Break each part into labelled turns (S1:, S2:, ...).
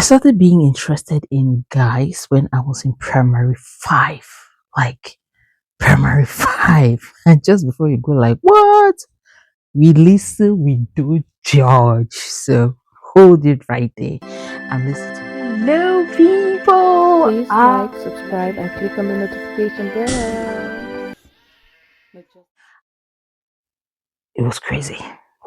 S1: started being interested in guys when I was in primary five. Like primary five. And just before you go, like, what? We listen, we do judge. So hold it right there and listen to me. Hello, people.
S2: Please like, subscribe, and click on the notification bell.
S1: It was crazy.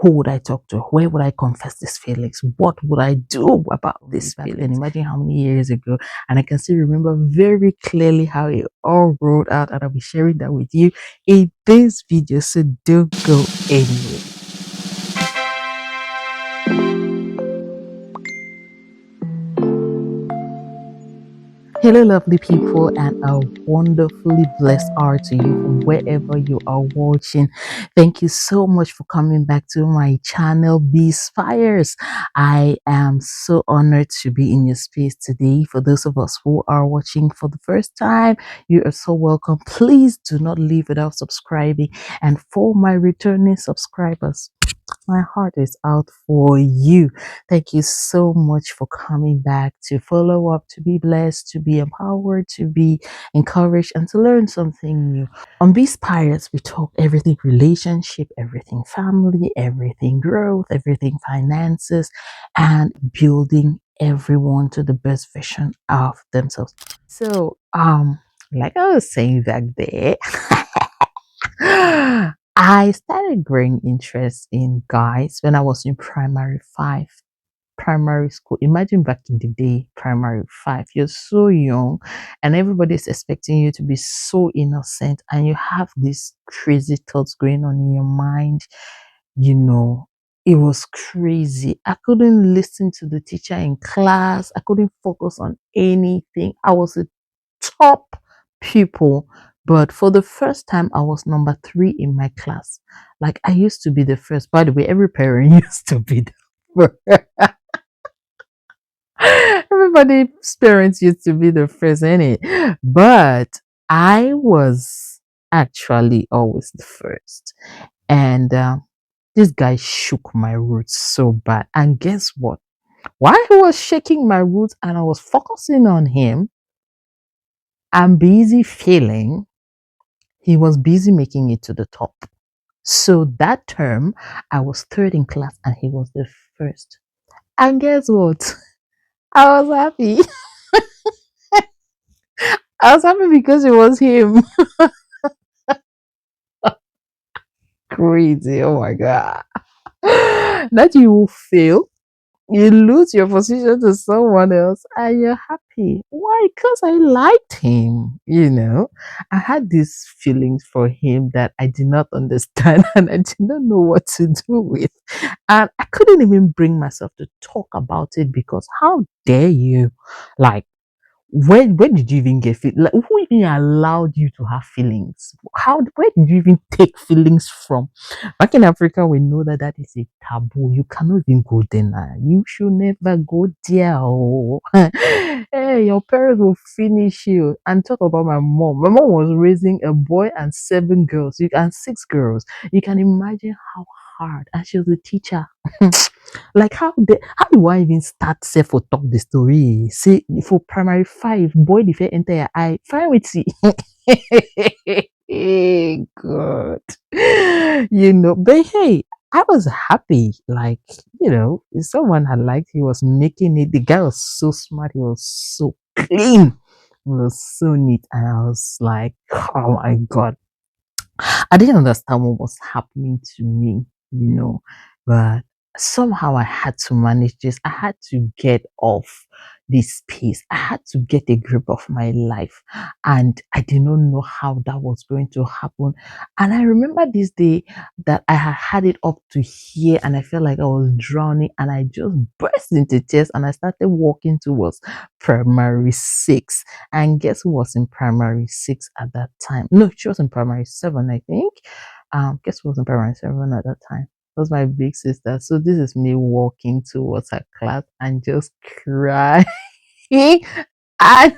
S1: Who would I talk to? Where would I confess these feelings? What would I do about this feeling? Imagine how many years ago. And I can still remember very clearly how it all rolled out. And I'll be sharing that with you in this video. So don't go anywhere. Hello, lovely people, and a wonderfully blessed hour to you from wherever you are watching. Thank you so much for coming back to my channel, Be Spires. I am so honored to be in your space today. For those of us who are watching for the first time, you are so welcome. Please do not leave without subscribing. And for my returning subscribers, my heart is out for you. Thank you so much for coming back to follow up, to be blessed, to be empowered, to be encouraged, and to learn something new. On These Pirates, we talk everything relationship, everything family, everything growth, everything finances, and building everyone to the best version of themselves. So, like I was saying back there, I started growing interest in guys when I was in primary five, primary school. Imagine back in the day, primary five, you're so young and everybody's expecting you to be so innocent, and you have these crazy thoughts going on in your mind. You know, it was crazy. I couldn't listen to the teacher in class, I couldn't focus on anything. I was a top pupil, but for the first time, I was number three in my class. Like I used to be the first. By the way, every parent used to be the first. Everybody's parents used to be the first in it. But I was actually always the first. And this guy shook my roots so bad. And guess what? While he was shaking my roots and I was focusing on him, I'm busy feeling he was busy making it to the top. So that term, I was third in class and he was the first. And guess what? I was happy. I was happy because it was him. Crazy. Oh my God. That you will fail, you lose your position to someone else and you're happy. Why? Because I liked him, you know. I had these feelings for him that I did not understand and I did not know what to do with. And I couldn't even bring myself to talk about it because how dare you? Like, when did you even get feel? Like, who even allowed you to have feelings? Where did you even take feelings from? Back in Africa, we know that that is a taboo. You cannot even go there now. You should never go there. Oh. Hey, your parents will finish you. And talk about my mom. My mom was raising a boy and seven girls, and six girls. You can imagine how hard. And she was a teacher. Like how do I even start say for talk the story? Say for primary five, boy the fair enter your eye. Fine with see. God. You know, but hey, I was happy. Like, you know, if someone had liked, he was making it. The guy was so smart, he was so clean, he was so neat, and I was like, oh my god. I didn't understand what was happening to me, you know, but somehow I had to manage this. I had to get off this pace. I had to get a grip of my life. And I did not know how that was going to happen. And I remember this day that I had it up to here and I felt like I was drowning and I just burst into tears and I started walking towards primary six. And guess who was in primary six at that time? No, she was in primary seven, I think. Guess who was in primary seven at that time? That was my big sister. So this is me walking towards her class and just crying. And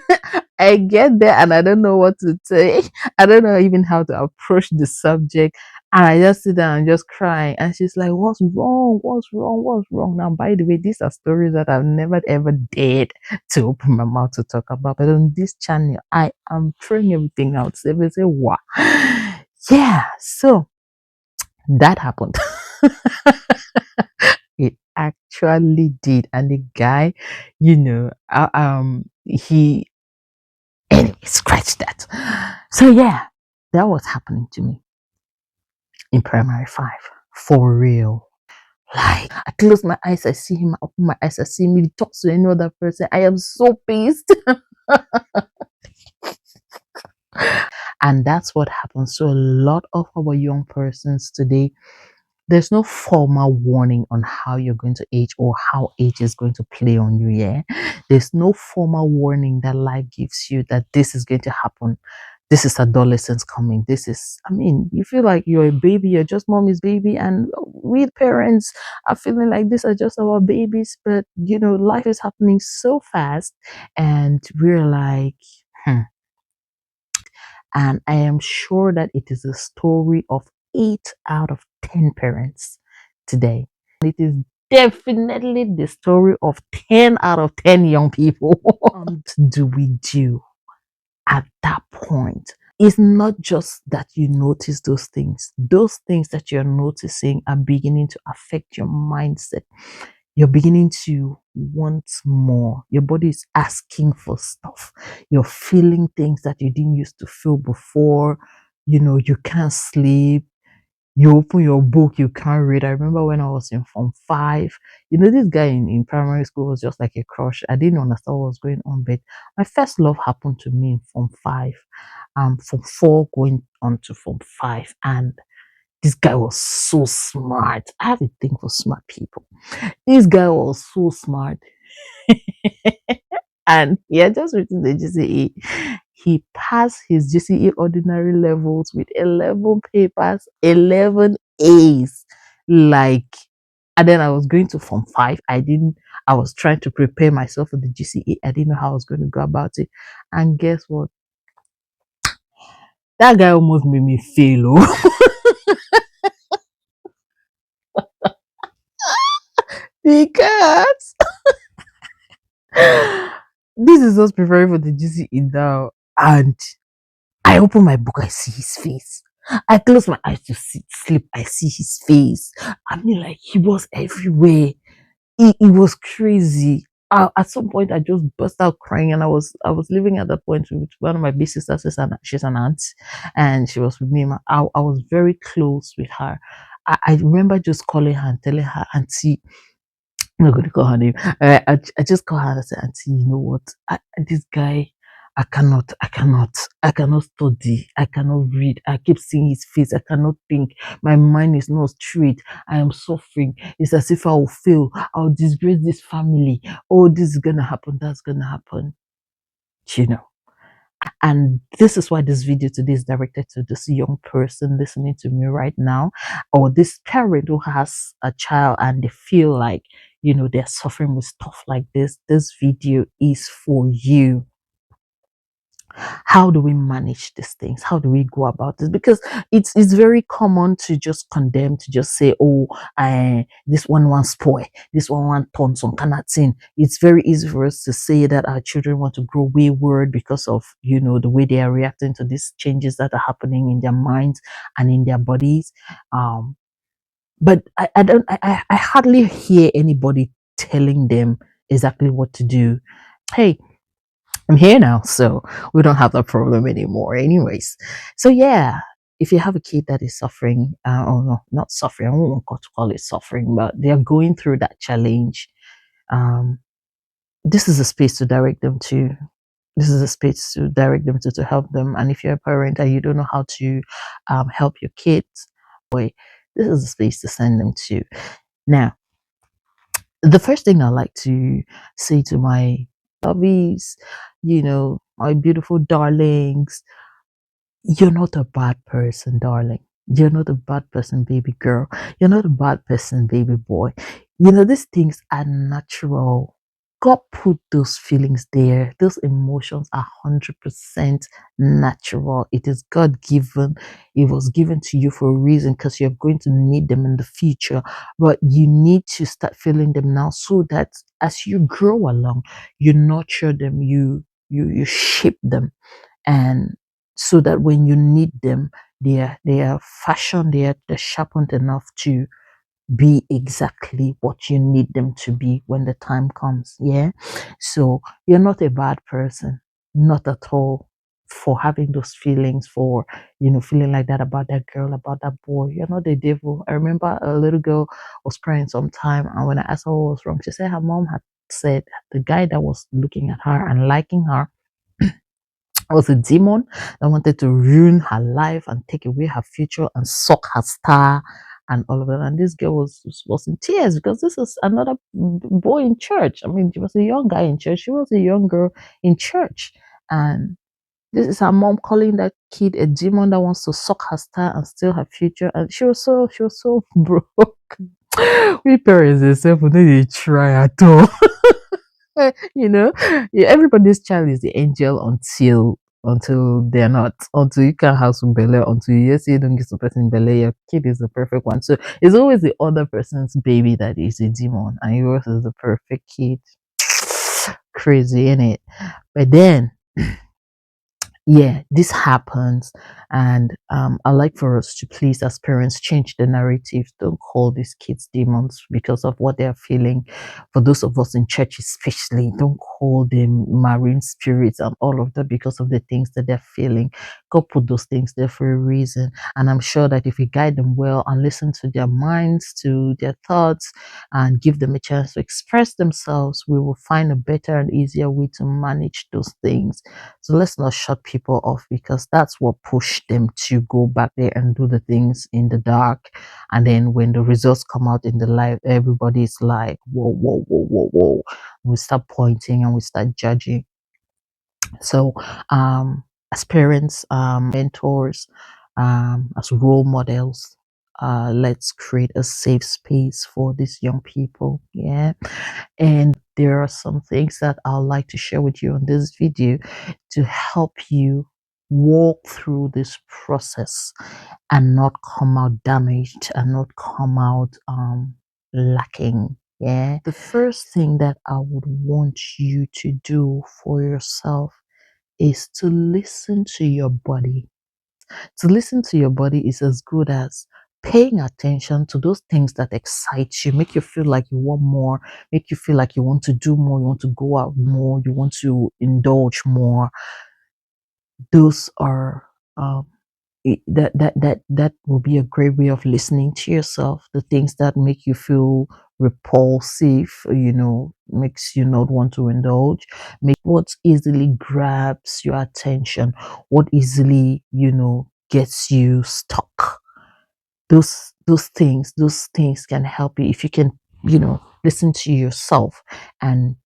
S1: I get there and I don't know what to say. I don't know even how to approach the subject. And I just sit down and just cry. And she's like, "What's wrong? What's wrong? What's wrong?" Now, by the way, these are stories that I've never ever dared to open my mouth to talk about. But on this channel, I am throwing everything out. So they say, wow. Yeah. So that happened. It actually did. And the guy, he, anyway, scratch that. So yeah, that was happening to me in primary five. For real. Like, I close my eyes, I see him, I open my eyes, I see him, he talks to any other person. I am so pissed. And that's what happens to a lot of our young persons today. There's no formal warning on how you're going to age or how age is going to play on you. Yeah, there's no formal warning that life gives you that this is going to happen. This is adolescence coming. This is, I mean, you feel like you're a baby, you're just mommy's baby, and we parents are feeling like these are just our babies. But life is happening so fast, and we're like, hmm. And I am sure that it is a story of 8 out of 10 parents today. It is definitely the story of 10 out of 10 young people. What do we do at that point? It's not just that you notice those things. Those things that you're noticing are beginning to affect your mindset. You're beginning to want more. Your body is asking for stuff. You're feeling things that you didn't used to feel before. You can't sleep. You open your book, you can't read. I remember when I was in Form 5, this guy in primary school was just like a crush. I didn't understand what was going on, but my first love happened to me in Form 5, Form 4 going on to Form 5. And this guy was so smart. I have a thing for smart people. This guy was so smart. And he had just written the GCE. He passed his GCE ordinary levels with 11 papers, 11 A's. Like, and then I was going to Form 5. I was trying to prepare myself for the GCE. I didn't know how I was going to go about it. And guess what? That guy almost made me fail. Oh. Because this is us preparing for the GCE now. And I open my book, I see his face. I close my eyes to sleep, I see his face. I mean, like, he was everywhere. It was crazy. At some point, I just burst out crying, and I was living at that point with one of my big sisters. She's an aunt, and she was with me. I was very close with her. I remember just calling her and telling her, "Auntie, I'm not going to call her name. I just call her and say, Auntie, you know what? This guy, I cannot study. I cannot read. I keep seeing his face. I cannot think. My mind is not straight. I am suffering. It's as if I will fail. I'll disgrace this family. Oh, this is going to happen. That's going to happen. You know. And this is why this video today is directed to this young person listening to me right now, or this parent who has a child and they feel like, they're suffering with stuff like this. This video is for you. How do we manage these things? How do we go about this? Because it's very common to just condemn, to just say, oh, this one wants spoil, this one wants turn some kind of thing. It's very easy for us to say that our children want to grow wayward because of the way they are reacting to these changes that are happening in their minds and in their bodies. But I hardly hear anybody telling them exactly what to do. Hey, I'm here now, so we don't have that problem anymore, anyways. So yeah, if you have a kid that is suffering, oh no, not suffering, I won't want to call it suffering, but they are going through that challenge. Um, this is a space to direct them to. This is a space to direct them to help them. And if you're a parent and you don't know how to help your kids, boy, this is a space to send them to. Now, the first thing I like to say to my lovies, my beautiful darlings, you're not a bad person, darling. You're not a bad person, baby girl. You're not a bad person, baby boy. These things are natural. God put those feelings there. Those emotions are 100% natural. It is God given. It was given to you for a reason because you're going to need them in the future. But you need to start feeling them now so that as you grow along, you nurture them, you shape them, and so that when you need them, they are fashioned, they're sharpened enough to be exactly what you need them to be when the time comes. Yeah. So you're not a bad person, not at all, for having those feelings, for feeling like that about that girl, about that boy. You're not the devil. I remember a little girl was crying sometime, and when I asked her what was wrong, she said her mom had said the guy that was looking at her and liking her was a demon that wanted to ruin her life and take away her future and suck her star and all of that. And this girl was in tears because this is another boy in church. I mean, she was a young guy in church. She was a young girl in church. And this is her mom calling that kid a demon that wants to suck her star and steal her future. And she was so broke. We parents themselves, we don't even try at all. you know, yeah, everybody's child is the angel until they're not, until you can't have some belly, until you say you don't get some person belly, your kid is the perfect one. So it's always the other person's baby that is a demon, and yours is the perfect kid. Crazy, in it? But then yeah, this happens, and I like for us to please as parents change the narrative. Don't call these kids demons because of what they're feeling. For those of us in church especially, don't call them marine spirits and all of that because of the things that they're feeling. God put those things there for a reason, and I'm sure that if we guide them well and listen to their minds, to their thoughts, and give them a chance to express themselves, we will find a better and easier way to manage those things. So let's not shut people off because that's what pushed them to go back there and do the things in the dark. And then when the results come out in the light, everybody's like, whoa, whoa, whoa, whoa, whoa. We start pointing and we start judging. So, as parents, mentors, as role models, let's create a safe space for these young people. Yeah. And there are some things that I'd like to share with you on this video to help you walk through this process and not come out damaged and not come out lacking. Yeah. The first thing that I would want you to do for yourself is to listen to your body. To listen to your body is as good as paying attention to those things that excite you, make you feel like you want more, make you feel like you want to do more, you want to go out more, you want to indulge more. Those are that will be a great way of listening to yourself. The things that make you feel repulsive, makes you not want to indulge, make what easily grabs your attention, what easily gets you stuck. Those things can help you if you can listen to yourself and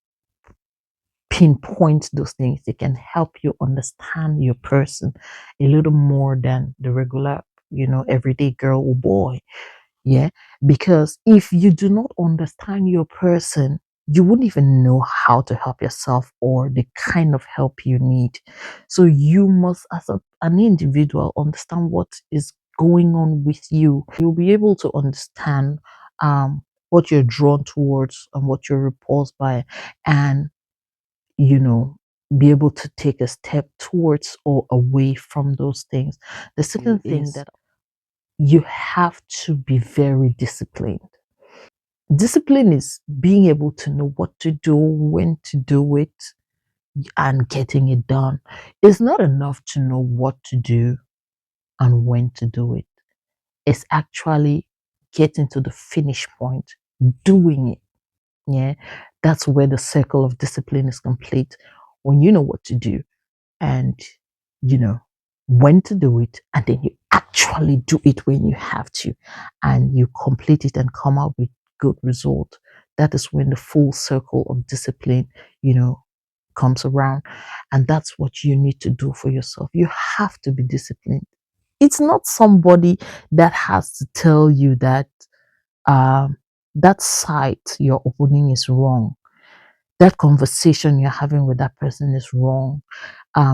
S1: pinpoint those things. They can help you understand your person a little more than the regular, everyday girl or boy. Yeah. Because if you do not understand your person, you wouldn't even know how to help yourself or the kind of help you need. So you must, as an individual, understand what is going on with you. You'll be able to understand what you're drawn towards and what you're repulsed by, and you know, be able to take a step towards or away from those things. The second thing is that you have to be very disciplined. Discipline is being able to know what to do, when to do it, and getting it done. It's not enough to know what to do and when to do it. It's actually getting to the finish point, doing it. Yeah, that's where the circle of discipline is complete. When you know what to do, and you know when to do it, and then you actually do it when you have to, and you complete it and come out with good result. That is when the full circle of discipline you know comes around, and that's what you need to do for yourself. You have to be disciplined. It's not somebody that has to tell you that um that site you're opening is wrong. That conversation you're having with that person is wrong.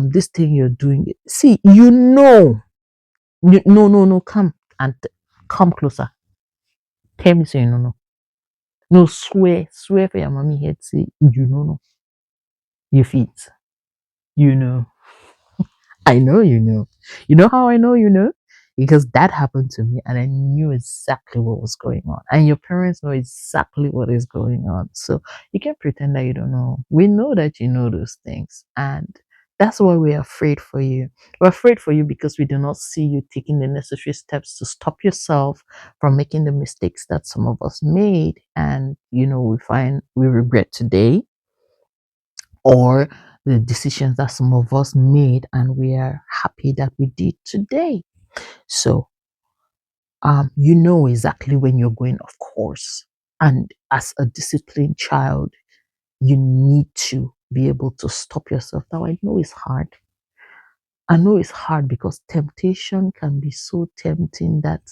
S1: This thing you're doing, see, no, no, no, come and come closer. Tell me, say, no, no, no, swear for your mommy head, say, you know, no, you feet, you know. I know you know. You know how I know you know? Because that happened to me and I knew exactly what was going on. And your parents know exactly what is going on. So you can't pretend that you don't know. We know that you know those things. And that's why we're afraid for you. We're afraid for you because we do not see you taking the necessary steps to stop yourself from making the mistakes that some of us made. And, we find we regret today, or the decisions that some of us made and we are happy that we did today. So you know exactly when you're going, of course. And as a disciplined child, you need to be able to stop yourself. Now I know it's hard. I know it's hard because temptation can be so tempting that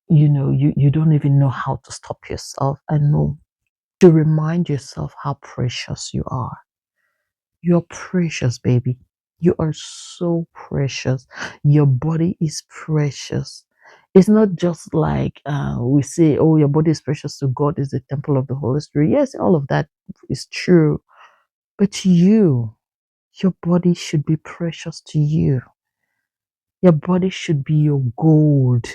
S1: you don't even know how to stop yourself. I know, to remind yourself how precious you are. You're precious, baby. You are so precious. Your body is precious. It's not just like we say, oh, your body is precious to God, is the temple of the Holy Spirit. Yes, all of that is true. But your body should be precious to you. Your body should be your gold.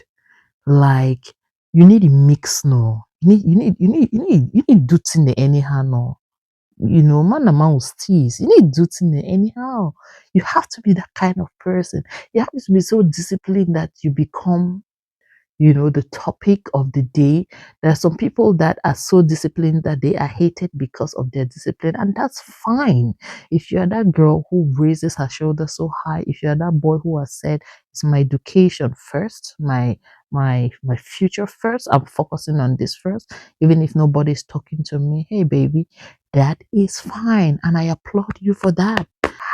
S1: Like, you need a mix no. You need do thing anyhow no. Man and man will steals. You need to do things anyhow. You have to be that kind of person. You have to be so disciplined that you become, the topic of the day. There are some people that are so disciplined that they are hated because of their discipline, and that's fine. If you are that girl who raises her shoulder so high, if you are that boy who has said, it's my education first, my future first, I'm focusing on this first, even if nobody's talking to me, hey baby, that is fine. And I applaud you for that.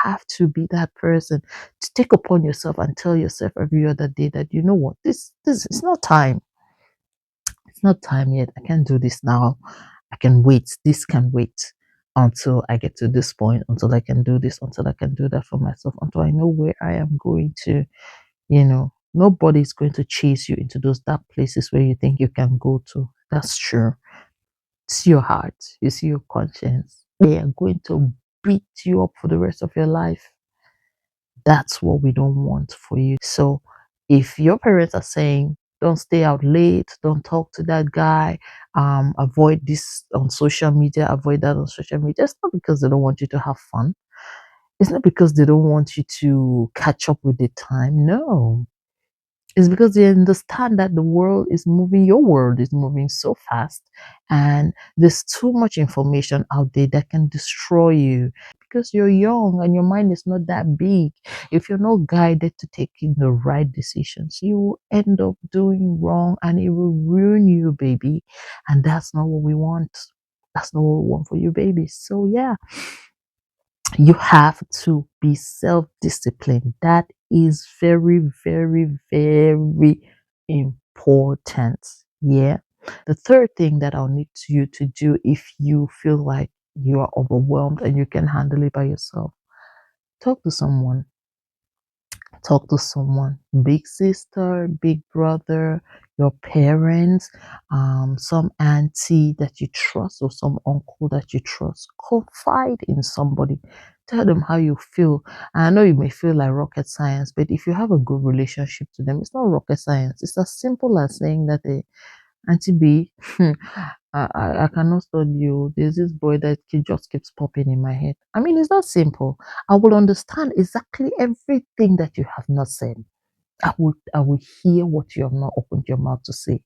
S1: Have to be that person to take upon yourself and tell yourself every other day that, you know what, this it's not time. It's not time yet. I can't do this now. I can wait. This can wait until I get to this point, until I can do this, until I can do that for myself, until I know where I am going to. Nobody's going to chase you into those dark places where you think you can go to. That's true. See your heart, you see your conscience. They are going to beat you up for the rest of your life. That's what we don't want for you. So if your parents are saying, don't stay out late, don't talk to that guy, avoid this on social media, avoid that on social media, it's not because they don't want you to have fun. It's not because they don't want you to catch up with the time. No, it's because they understand that the world is moving, your world is moving so fast, and there's too much information out there that can destroy you because you're young and your mind is not that big. If you're not guided to taking the right decisions, you will end up doing wrong and it will ruin you, baby. And that's not what we want. That's not what we want for you, baby. So, yeah, you have to be self-disciplined. That is very, very, very important. Yeah. The third thing that I'll need you to do, if you feel like you are overwhelmed and you can handle it by yourself, talk to someone. Talk to someone, big sister, big brother, your parents, some auntie that you trust, or some uncle that you trust. Confide in somebody. Tell them how you feel. And I know you may feel like rocket science, but if you have a good relationship to them, it's not rocket science. It's as simple as saying that, Auntie B, I cannot study you. There's this boy that just keeps popping in my head. I mean, it's not simple. I will understand exactly everything that you have not said. I will hear what you have not opened your mouth to say.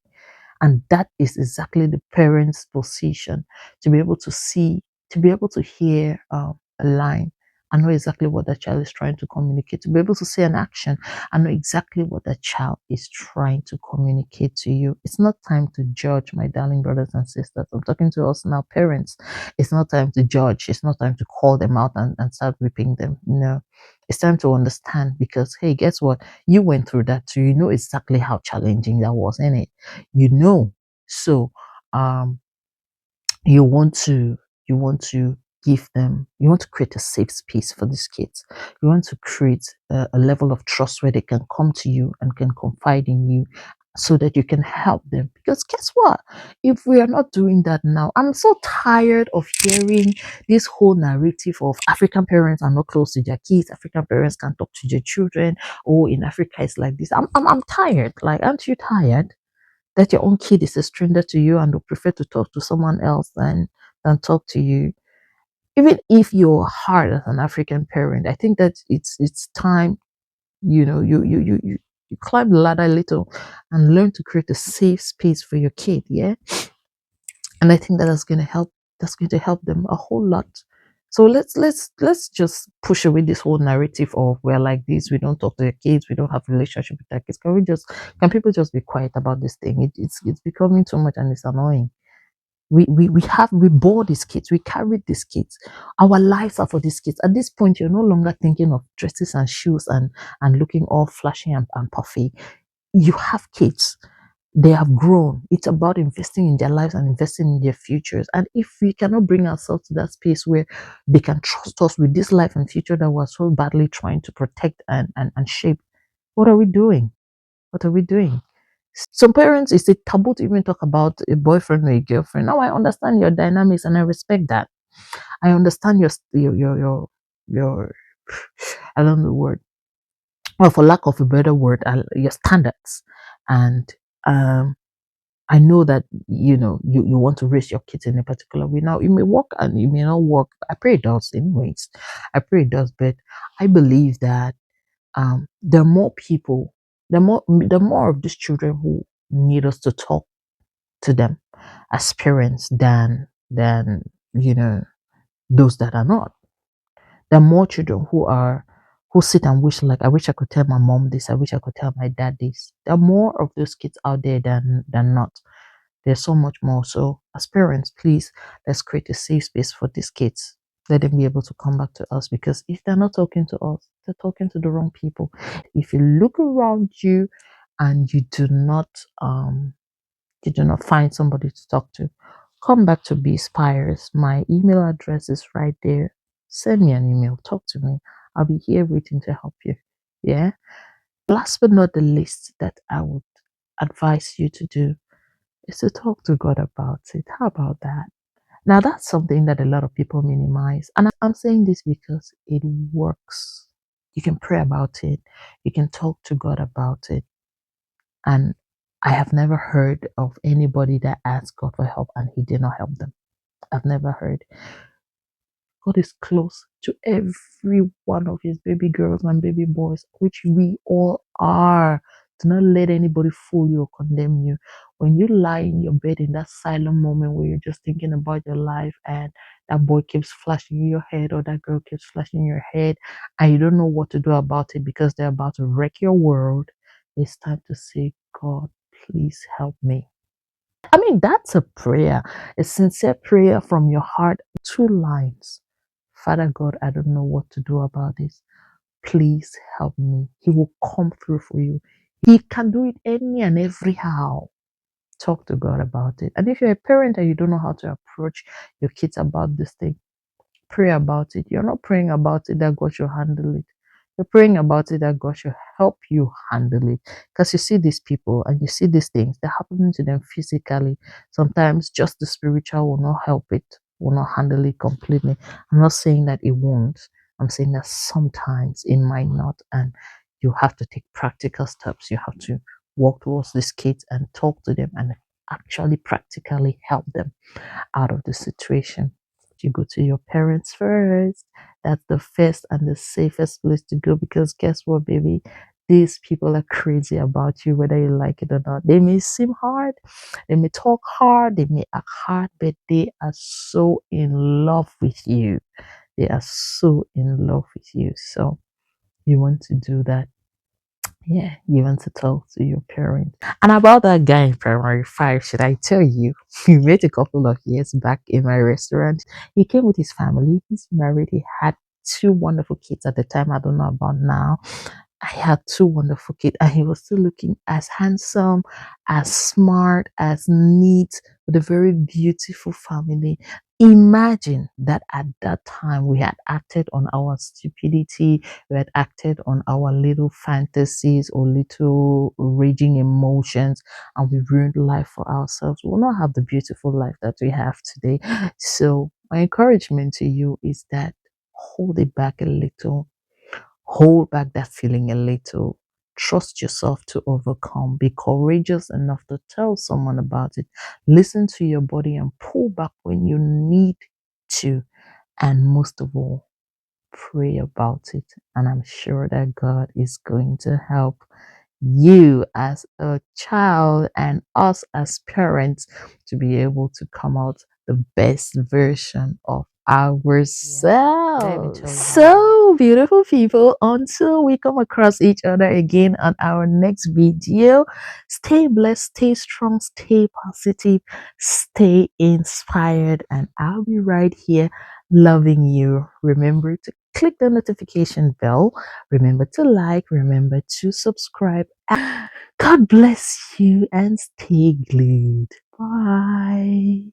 S1: And that is exactly the parent's position, to be able to see, to be able to hear a line. I know exactly what that child is trying to communicate. To be able to see an action, I know exactly what that child is trying to communicate to you. It's not time to judge, my darling brothers and sisters. I'm talking to us now, parents. It's not time to judge. It's not time to call them out and start whipping them. No, it's time to understand because, hey, guess what? You went through that too. You know exactly how challenging that was, innit? you know so um you want to You want to give them, you want to create a safe space for these kids. You want to create a level of trust where they can come to you and can confide in you so that you can help them. Because guess what? If we are not doing that now, I'm so tired of hearing this whole narrative of African parents are not close to their kids, African parents can't talk to their children. Oh, in Africa it's like this. I'm tired. Like, aren't you tired that your own kid is a stranger to you and would prefer to talk to someone else than talk to you? Even if you're hard as an African parent, I think that it's time, you climb the ladder a little and learn to create a safe space for your kid. Yeah. And I think that is going to help, that's going to help them a whole lot. So let's just push away this whole narrative of we're like this, we don't talk to the kids, we don't have relationship with our kids. Can people just be quiet about this thing? It's becoming too much and it's annoying. We bore these kids, we carry these kids. Our lives are for these kids. At this point, you're no longer thinking of dresses and shoes and looking all flashy and puffy. You have kids, they have grown. It's about investing in their lives and investing in their futures. And if we cannot bring ourselves to that space where they can trust us with this life and future that we're so badly trying to protect and shape, what are we doing? What are we doing? Some parents, it's a taboo to even talk about a boyfriend or a girlfriend. Now I understand your dynamics and I respect that. I understand your I don't know the word. Well, for lack of a better word, your standards. And um I know that you want to raise your kids in a particular way. Now it may work and it may not work. I pray it does, anyways. I pray it does, but I believe that there are more people, there are more of these children who need us to talk to them as parents than you know those that are not. There are more children who sit and wish, like, I wish I could tell my mom this, I wish I could tell my dad this. There are more of those kids out there than not. There's so much more. So as parents, please, let's create a safe space for these kids. Let them be able to come back to us, because if they're not talking to us, they're talking to the wrong people. If you look around you and you do not find somebody to talk to, come back to Be Spires. My email address is right there. Send me an email, talk to me. I'll be here waiting to help you. Yeah. Last but not the least, that I would advise you to do is to talk to God about it. How about that? Now, that's something that a lot of people minimize. And I'm saying this because it works. You can pray about it, you can talk to God about it. And I have never heard of anybody that asked God for help and He did not help them. I've never heard. God is close to every one of His baby girls and baby boys, which we all are. Do not let anybody fool you or condemn you. When you lie in your bed in that silent moment where you're just thinking about your life and that boy keeps flashing in your head or that girl keeps flashing in your head and you don't know what to do about it because they're about to wreck your world, it's time to say, God, please help me. I mean, that's a prayer, a sincere prayer from your heart. 2 lines. Father God, I don't know what to do about this. Please help me. He will come through for you. He can do it any and every how. Talk to God about it. And if you're a parent and you don't know how to approach your kids about this thing, pray about it. You're not praying about it that God should handle it. You're praying about it that God should help you handle it. Because you see these people and you see these things, they're happening to them physically. Sometimes just the spiritual will not help it, will not handle it completely. I'm not saying that it won't. I'm saying that sometimes it might not. And you have to take practical steps. You have to walk towards these kids and talk to them and actually practically help them out of the situation. You go to your parents first. That's the first and the safest place to go, because guess what, baby? These people are crazy about you, whether you like it or not. They may seem hard, they may talk hard, they may act hard, but they are so in love with you. They are so in love with you. So you want to do that. Yeah, you want to talk to your parents. And about that guy in primary five, should I tell you? We met a couple of years back in my restaurant. He came with his family. He's married. He had 2 wonderful kids at the time. I don't know about now. I had 2 wonderful kids, and he was still looking as handsome, as smart, as neat, with a very beautiful family. Imagine that at that time we had acted on our stupidity, we had acted on our little fantasies or little raging emotions, and we ruined life for ourselves. We will not have the beautiful life that we have today. So, my encouragement to you is that hold it back a little, hold back that feeling a little. Trust yourself to overcome. Be courageous enough to tell someone about it. Listen to your body and pull back when you need to. And most of all, pray about it. And I'm sure that God is going to help you as a child and us as parents to be able to come out the best version of ourselves. So, beautiful people, until we come across each other again on our next video, stay blessed, stay strong, stay positive, stay inspired, and I'll be right here loving you. Remember to click the notification bell. Remember to like, remember to subscribe. God bless you and stay glued. Bye.